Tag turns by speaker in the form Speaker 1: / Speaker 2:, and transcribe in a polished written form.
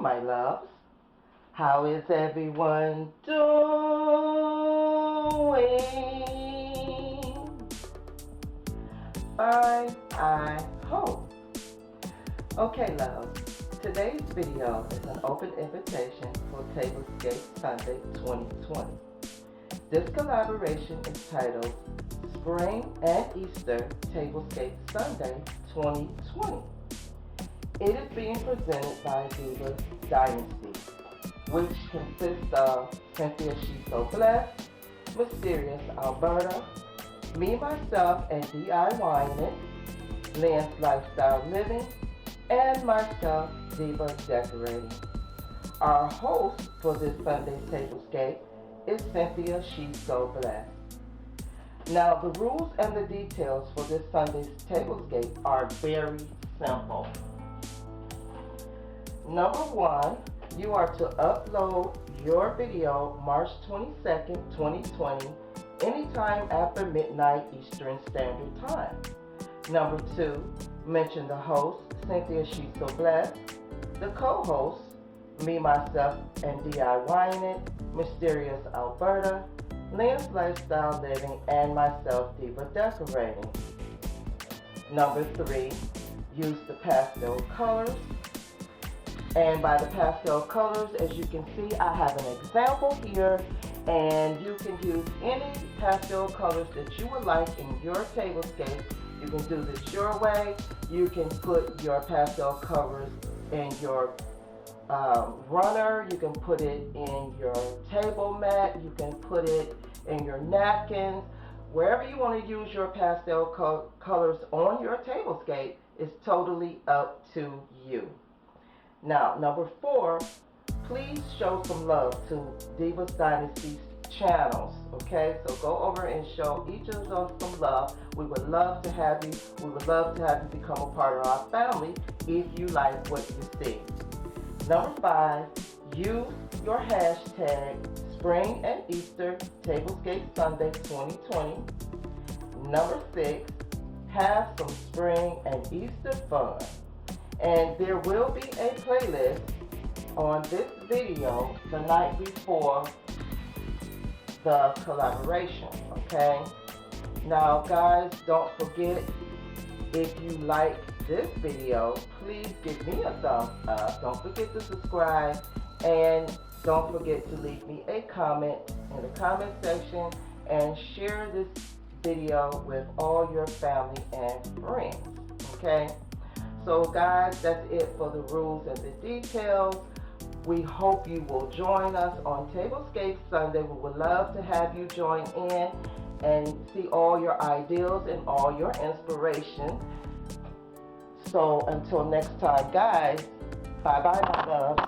Speaker 1: my loves. How is everyone doing? Fine, I hope. Okay, loves. Today's video is an open invitation for Tablescape Sunday 2020. This collaboration is titled Spring and Easter Tablescape Sunday 2020. It is being presented by Diva Dynasty, which consists of Cynthia Shesobless, Mysterious Alberta, me, myself, and DIYing it, Lynn's Lifestyle Living, and myself, Diva Decorating. Our host for this Sunday's Tablescape is Cynthia Shesobless. Now, the rules and the details for this Sunday's Tablescape are very simple. Number one, you are to upload your video March 22nd, 2020, anytime after midnight Eastern Standard Time. Number two, mention the host, Cynthia Shesobless, the co-host, me, myself, and DIYing it, Mysterious Alberta, Lynn's Lifestyle Living, and myself, Diva Decorating. Number three, use the pastel colors. And by the pastel colors, as you can see, I have an example here, and you can use any pastel colors that you would like in your tablescape. You can do this your way. You can put your pastel colors in your runner. You can put it in your table mat. You can put it in your napkins. Wherever you want to use your pastel colors on your tablescape is totally up to you. Now, number four, please show some love to Diva Dynasty's channels, okay? So go over and show each of us some love. We would love to have you. We would love to have you become a part of our family if you like what you see. Number five, use your hashtag Spring and Easter Tablescape Sunday 2020. Number six, have some spring and Easter fun. And there will be a playlist on this video the night before the collaboration, okay? Now, guys, don't forget, if you like this video, please give me a thumbs up. Don't forget to subscribe, and don't forget to leave me a comment in the comment section and share this video with all your family and friends, okay? So guys, that's it for the rules and the details. We hope you will join us on Tablescape Sunday. We would love to have you join in and see all your ideals and all your inspiration. So until next time, guys, bye-bye, my loves.